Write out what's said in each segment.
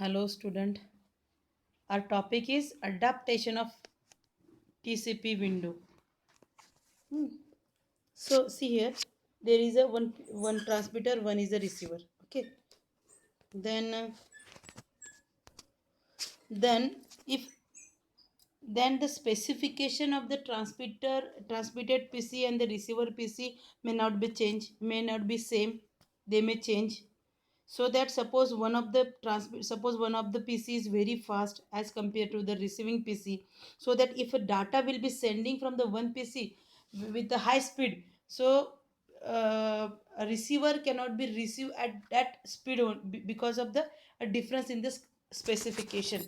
Hello student. Our topic is adaptation of TCP window. Hmm. So see here, there is a one transmitter, one is a receiver. Okay. Then then if then the specification of the transmitted PC and the receiver PC may not be changed, may not be same. They may change. So that suppose one of the PC is very fast as compared to the receiving PC, so that if a data will be sending from the one PC with the high speed, so a receiver cannot be received at that speed because of the a difference in the specification,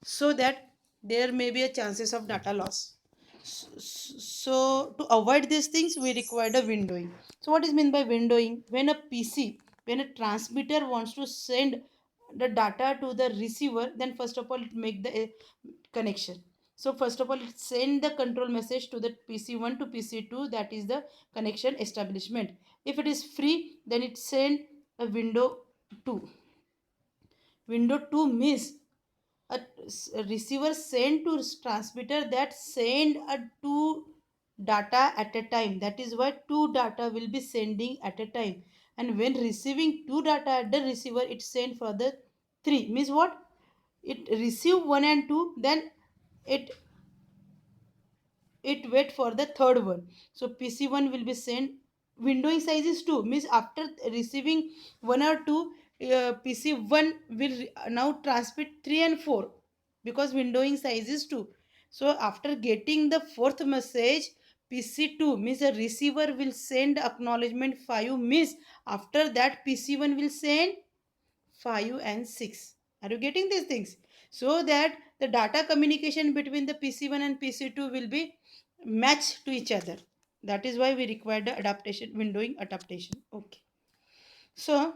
so that there may be a chances of data loss. So to avoid these things we require the windowing. So what is meant by windowing? When a transmitter wants to send the data to the receiver, then first of all it make the connection. So first of all it send the control message to the PC1 to PC2, that is the connection establishment. If it is free, then it send a window 2. Window 2 means a receiver send to transmitter that send a two data at a time. That is why two data will be sending at a time. And when receiving two data at the receiver, it send for the three. Means what? It receive one and two, then it it wait for the third one. So PC1 will be sent. Windowing size is 2, means after receiving 1 or 2, PC1 will now transmit 3 and 4, because windowing size is 2. So after getting the fourth message, PC2 means the receiver will send acknowledgement 5, means after that PC1 will send 5 and 6. Are you getting these things? So that the data communication between the PC1 and PC2 will be matched to each other. That is why we require the adaptation, windowing adaptation. Okay. So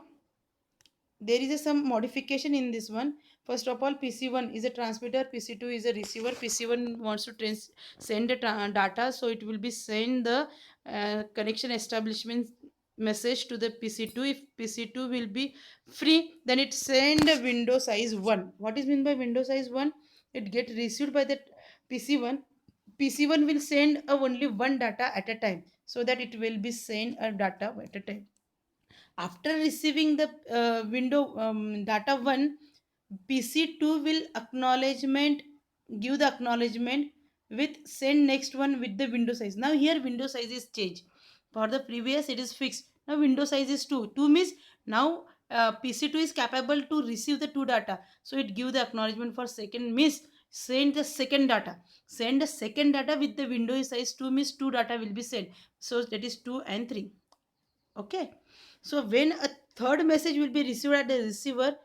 there is some modification in this one. First of all, PC1 is a transmitter, PC2 is a receiver. PC1 wants to send the data, so it will be send the connection establishment message to the PC2. If PC2 will be free, then it send a window size 1. What is meant by window size 1? It get received by the PC1. PC1 will send only one data at a time, so that it will be send a data at a time. After receiving the window data 1, PC2 will acknowledgement, give the acknowledgement with send next one with the window size. Now here window size is changed. For the previous it is fixed. Now window size is 2. 2 means now PC2 is capable to receive the two data. So it give the acknowledgement for second, means send the second data. Send the second data with the window size 2, means two data will be sent. So that is 2 and 3. Okay. So when a third message will be received at the receiver,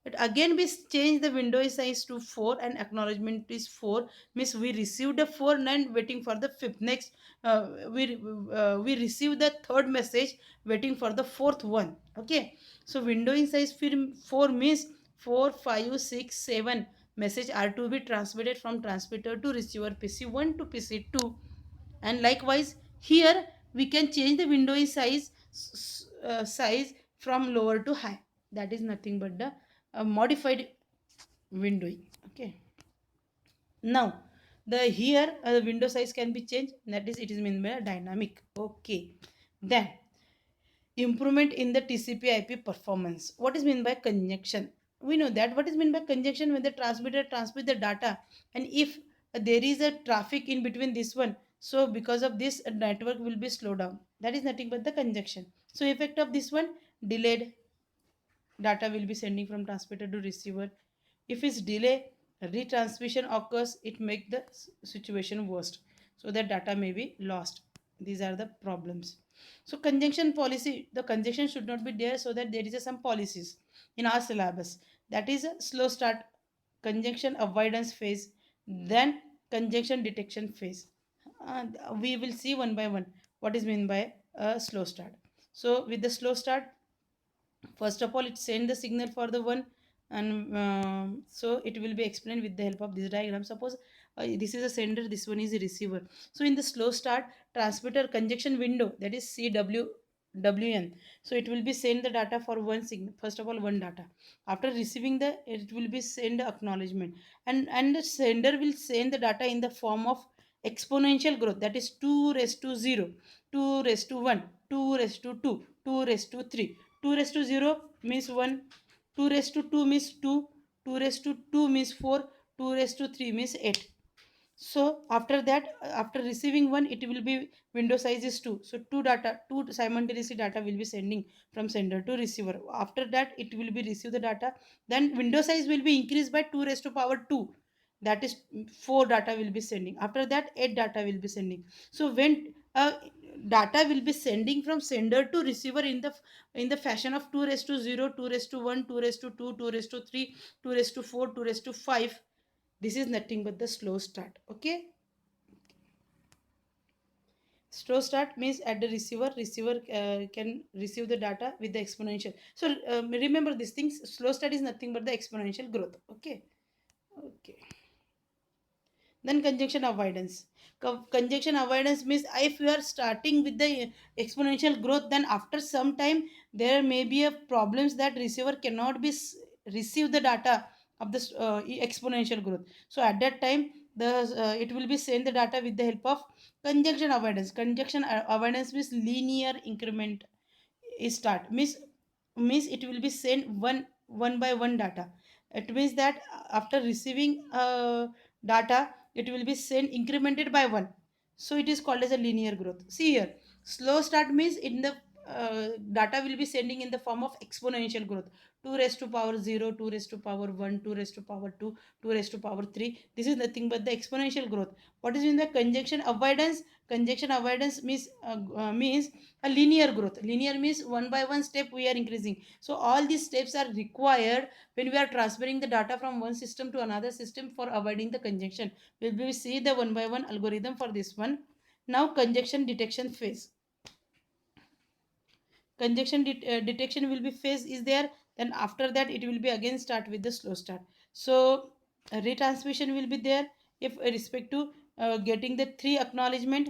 it again be change the window size to 4 and acknowledgement is 4, means we received a 4 and waiting for the fifth. Next we receive the third message waiting for the fourth one. Okay. So window size 4 means 4, 5, 6, 7 message are to be transmitted from transmitter to receiver PC1 to PC2. And likewise here we can change the window size from lower to high. That is nothing but the modified windowing. Okay. Now the here the window size can be changed, that is it is meant by dynamic. Okay. Then improvement in the TCP IP performance. What is meant by conjunction? We know that what is meant by conjunction, when the transmitter transmit the data, and if there is a traffic in between this one, so because of this network will be slowed down. That is nothing but the conjunction. So effect of this one, delayed data will be sending from transmitter to receiver. If it's delay, retransmission occurs, it make the situation worst, so that data may be lost. These are the problems. So conjunction policy, the conjunction should not be there, so that there is some policies in our syllabus. That is a slow start, conjunction avoidance phase, then conjunction detection phase. We will see one by one what is meant by a slow start. So with the slow start, first of all it send the signal for the one, and so it will be explained with the help of this diagram. Suppose this is a sender, this one is a receiver. So in the slow start, transmitter conjunction window, that is CW WN. So it will be send the data for one signal. First of all, one data. After receiving the, it will be send acknowledgement, and the sender will send the data in the form of exponential growth. That is 2 raised to 0, 2 raised to 1, 2 raised to 2, 2 raised to 3. 2 raised to 0 means 1. 2 raised to 2 means 2. 2 raised to 2 means 4. 2 raised to 3 means 8. So after that, after receiving one, it will be window size is 2. So two simultaneously data will be sending from sender to receiver. After that, it will be receive the data. Then window size will be increased by 2 raised to power 2. That is 4 data will be sending. After that, 8 data will be sending. So when data will be sending from sender to receiver in the fashion of 2 raised to 0, 2 raised to 1, 2 raised to 2, 2 raised to 3, 2 raised to 4, 2 raised to 5. This is nothing but the slow start. Okay, slow start means at the receiver can receive the data with the exponential. So remember these things, slow start is nothing but the exponential growth. Okay. Okay, then conjunction avoidance. Conjunction avoidance means if you are starting with the exponential growth, then after some time there may be a problems that receiver cannot be receive the data of this exponential growth. So at that time, the it will be send the data with the help of conjunction avoidance. Conjunction avoidance means linear increment is start means it will be sent one by one data. It means that after receiving data, it will be sent incremented by one. So it is called as a linear growth. See here, slow start means in the data will be sending in the form of exponential growth. 2 raised to power 0, 2 raised to power 1, 2 raised to power 2, 2 raised to power 3. This is nothing but the exponential growth. What is in the conjunction avoidance? Conjunction avoidance means a linear growth. Linear means one by one step we are increasing. So all these steps are required when we are transferring the data from one system to another system for avoiding the conjunction. We will see the one by one algorithm for this one. Now conjunction detection phase. Conjunction detection will be phase is there. Then after that it will be again start with the slow start. So retransmission will be there if respect to getting the three acknowledgement.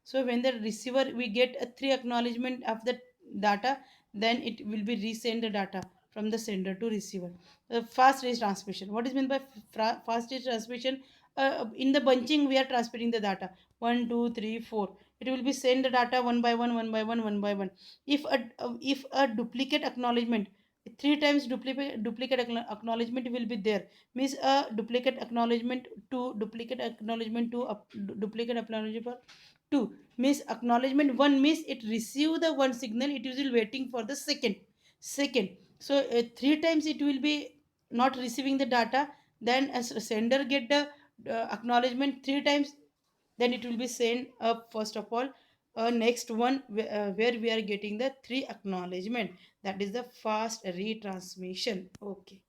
So when the receiver we get a three acknowledgement of the data, then it will be resend the data from the sender to receiver. Fast retransmission. What is meant by fast retransmission? In the bunching we are transferring the data. 1, 2, 3, 4. It will be send the data one by one, one by one, one by one. If a duplicate acknowledgement, three times duplicate acknowledgement will be there, means a duplicate acknowledgement to duplicate acknowledgement to duplicate acknowledgement 2 means acknowledgement 1 means it receive the one signal, it is waiting for the second. So three times it will be not receiving the data. Then as a sender get the acknowledgement three times, then it will be sent up first of all next one where we are getting the three acknowledgement. That is the fast retransmission. Okay,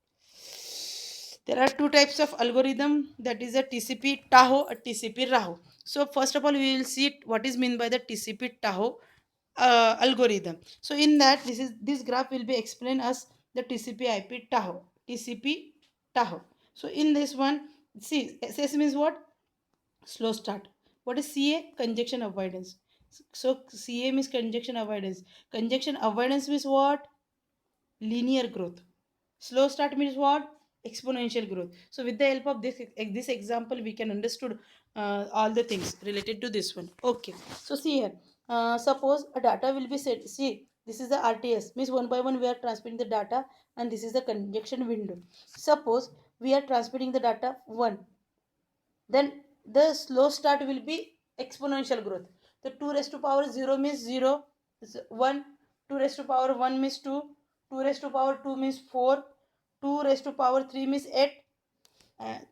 there are two types of algorithm, that is a TCP Tahoe, a TCP Raho. So first of all, we will see what is meant by the TCP Tahoe algorithm. So in that, this graph will be explain us the TCP IP Tahoe, TCP Tahoe. So in this one, see, SS means what? Slow start. What is CA? Conjunction avoidance. So CA means conjunction avoidance. Conjunction avoidance means what? Linear growth. Slow start means what? Exponential growth. So with the help of this example, we can understood all the things related to this one. Okay. So see here. Suppose a data will be set. See, this is the RTS. Means one by one we are transferring the data, and this is the conjunction window. Suppose we are transferring the data one, then the slow start will be exponential growth. The 2 raised to power 0 means 0, 1, 2 raised to power 1 means 2, 2 raised to power 2 means 4, 2 raised to power 3 means 8.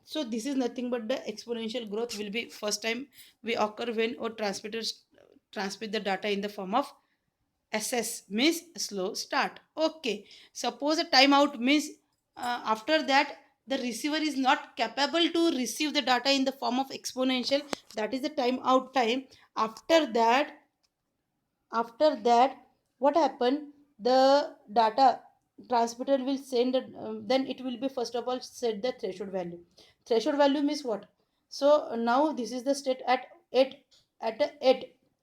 So this is nothing but the exponential growth will be first time we occur when our transmitters transmit the data in the form of SS means slow start. Okay. Suppose a timeout means after that the receiver is not capable to receive the data in the form of exponential. That is the timeout time. After that, what happened? The data transmitter will send. Then it will be first of all set the threshold value. Threshold value means what? So now this is the state at 8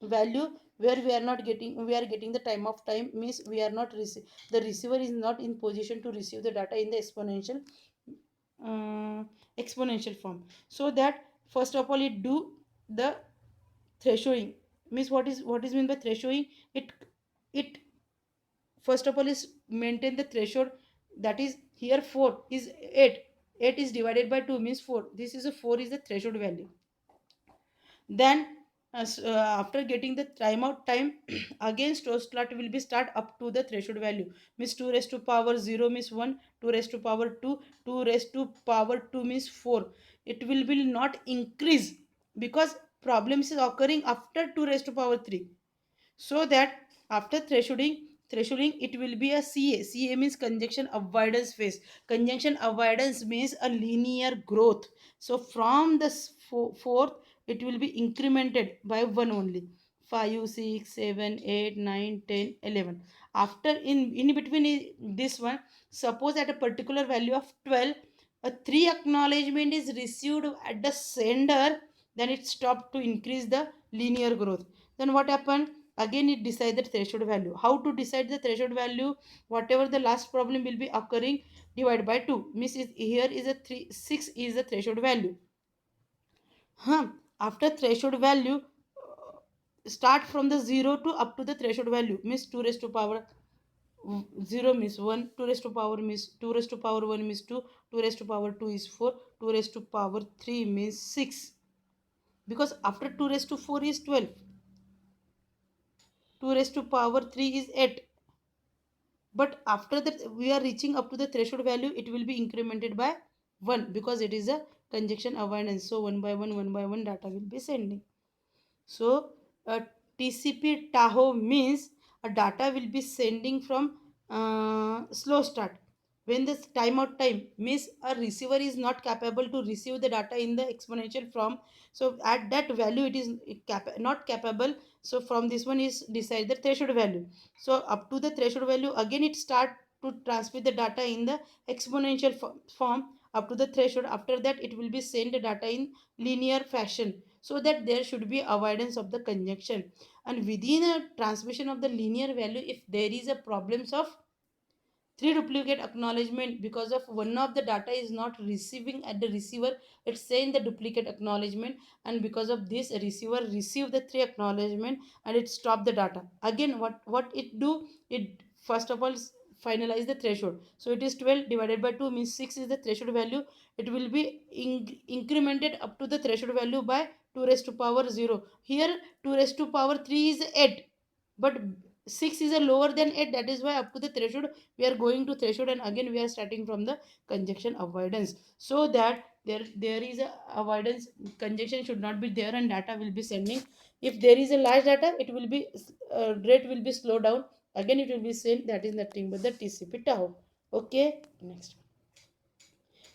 value. where we are getting the time of time means we are not the receiver is not in position to receive the data in the uh, exponential form. So that first of all it do the thresholding. Means what is mean by thresholding? It first of all is maintain the threshold, that is here 4 is 8, 8 is divided by 2 means 4, this is a 4 is the threshold value. Then after getting the timeout time again store start will be start up to the threshold value means 2 raised to power 0 means 1, 2 raised to power 2, 2 raised to power 2 means 4. It will not increase because problems is occurring after 2 raised to power 3. So that after thresholding it will be a ca means conjunction avoidance phase. Conjunction avoidance means a linear growth. So from the fourth it will be incremented by one only. 5 6 7 8 9 10 11. After in between this one, suppose at a particular value of 12 a 3 acknowledgement is received at the sender, then it stopped to increase the linear growth. Then what happened? Again it decide the threshold value. How to decide the threshold value? Whatever the last problem will be occurring, divide by 2 means here is a 3 6 is the threshold value. After threshold value, start from the 0 to up to the threshold value means 2 raised to power 0 means 1, 2 raised to power means 2 raised to power 1 means 2, 2 raised to power 2 is 4, 2 raised to power 3 means 6, because after 2 raised to 4 is 12, 2 raised to power 3 is 8. But after that we are reaching up to the threshold value, it will be incremented by 1 because it is a conjunction avoidance. So one by one data will be sending. So a TCP Tahoe means a data will be sending from slow start. When this timeout time means a receiver is not capable to receive the data in the exponential form. So at that value it is not capable. So from this one is decide the threshold value. So up to the threshold value again it start to transmit the data in the exponential form up to the threshold. After that it will be send the data in linear fashion, so that there should be avoidance of the conjunction. And within a transmission of the linear value, if there is a problems of three duplicate acknowledgement because of one of the data is not receiving at the receiver, it's saying the duplicate acknowledgement, and because of this receiver receive the three acknowledgement and it stop the data. Again what it do, it first of all finalize the threshold. So it is 12 divided by 2 means 6 is the threshold value. It will be incremented up to the threshold value by 2 raised to power 0. Here 2 raised to power 3 is 8, but 6 is a lower than 8, that is why up to the threshold we are going to threshold, and again we are starting from the conjunction avoidance, so that there is a avoidance. Conjunction should not be there and data will be sending. If there is a large data, it will be rate will be slowed down. Again it will be sent, that is nothing but the TCP tau. Okay, next.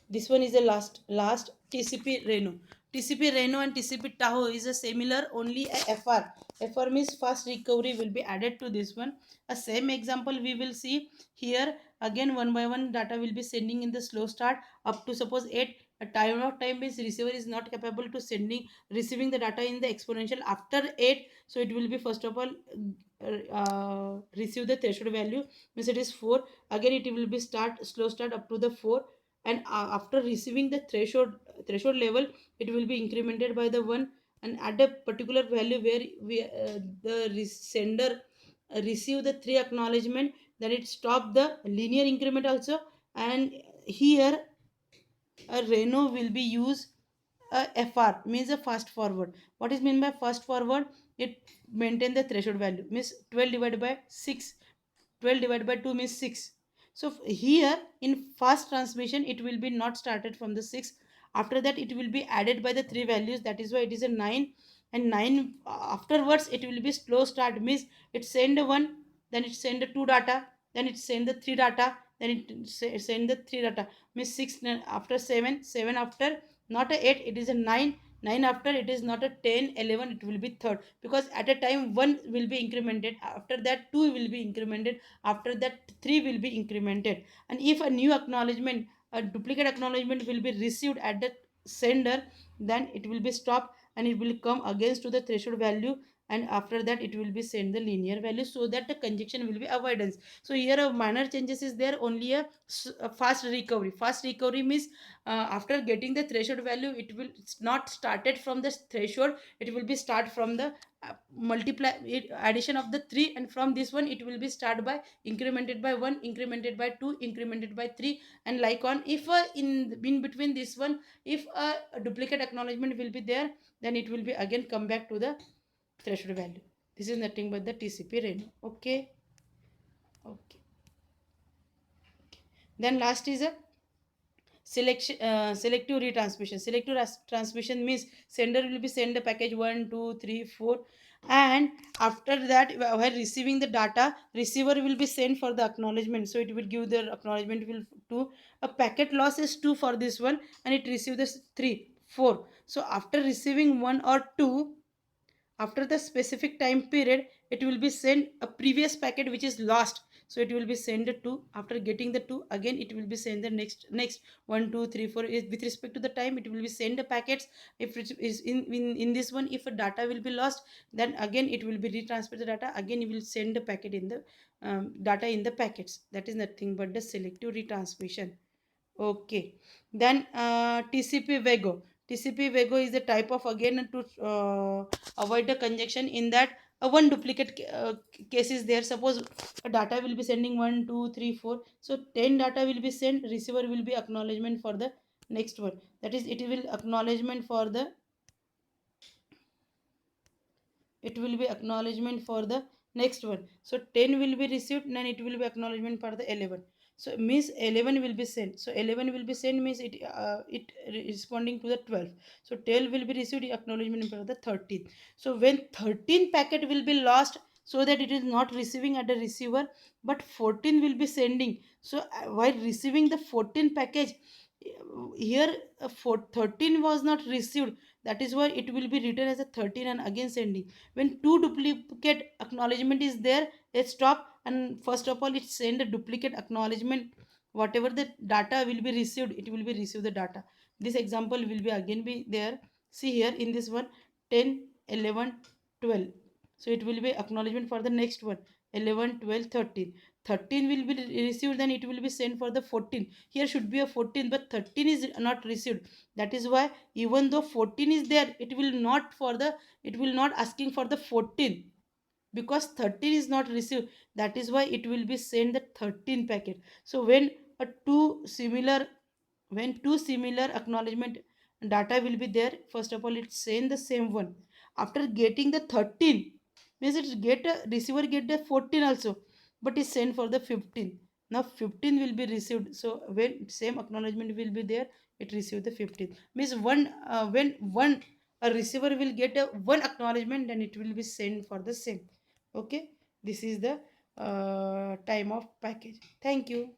This one is the last TCP Reno. TCP Reno and TCP Tahoe is a similar, only a FR. FR means fast recovery will be added to this one. A same example we will see here. Again one by one data will be sending in the slow start up to suppose 8. A time of time means receiver is not capable to receiving the data in the exponential after 8. So it will be first of all receive the threshold value means it is 4. Again it will be slow start up to the 4, and after receiving the threshold level it will be incremented by the 1, and at a particular value where the sender receive the 3 acknowledgement, then it stop the linear increment also. And here a Reno will be used. A FR means a fast forward. What is meant by fast forward? It maintain the threshold value means 12 divided by 6. 12 divided by 2 means 6. So here in fast transmission it will be not started from the 6. After that it will be added by the three values, that is why it is a 9. And 9 afterwards it will be slow start means it send a 1, then it send a 2 data, then it send the 3 data, then it send the 3 data means 6. After 7, 7 after not a 8, it is a 9. 9 after it is not a 10, 11, it will be third, because at a time 1 will be incremented, after that 2 will be incremented, after that 3 will be incremented. And if a new acknowledgement, a duplicate acknowledgement will be received at the sender, then it will be stopped and it will come against to the threshold value. and after that it will be send the linear value, so that the conjunction will be avoidance. So here a minor changes is there, only a fast recovery. Fast recovery means after getting the threshold value, it will not started from the threshold, it will be start from the multiply addition of the 3, and from this one it will be start by incremented by 1, incremented by 2, incremented by 3, and like on. If in between this one, if a duplicate acknowledgement will be there, then it will be again come back to the threshold value. This is nothing but the TCP Reno. Okay. Okay. Then last is a selective retransmission. Selective transmission means sender will be send the package 1 2 3 4, and after that while receiving the data, receiver will be sent for the acknowledgement, so it will give the acknowledgement will to a packet loss is 2 for this one, and it receive this 3 4. So after receiving 1 or 2, after the specific time period, it will be sent a previous packet which is lost, so it will be sent the 2. After getting the 2, again it will be sent the next 1 2 3 4 is with respect to the time, it will be send the packets. If it is in this one, if a data will be lost, then again it will be retransfer the data, again it will send the packet in the data in the packets. That is nothing but the selective retransmission. Okay. Then TCP Vego. TCP Vego is the type of, again, to avoid the conjunction, in that one duplicate case is there. Suppose a data will be sending 1 2 3 4, so 10 data will be sent, receiver will be acknowledgement for the next one. That is, it will acknowledgement for the, it will be acknowledgement for the next one. So 10 will be received, then it will be acknowledgement for the 11. So means 11 will be sent, so 11 will be sent means it responding to the 12. So 12 will be received, acknowledgement for the 13. So when 13 packet will be lost, so that it is not receiving at the receiver, but 14 will be sending. So while receiving the 14 package, here for 13 was not received, that is why it will be written as a 13 and again sending. When two duplicate acknowledgement is there, it stop, and first of all it send a duplicate acknowledgement. Whatever the data will be received, it will be receive the data. This example will be again be there. See here in this one, 10 11 12. So it will be acknowledgement for the next one, 11 12 13. 13 will be received, then it will be sent for the 14. Here should be a 14, but 13 is not received. That is why even though 14 is there, it will not for the, it will not asking for the 14, because 13 is not received. That is why it will be sent the 13 packet. So when a two similar, when two similar acknowledgement data will be there, first of all it send the same one. After getting the 13, means it get a receiver get the 14 also, but is sent for the 15. Now 15 will be received, so when same acknowledgement will be there, it receive the 15. Means one when one a receiver will get a one acknowledgement, then it will be sent for the same. Okay, this is the time of package. Thank you.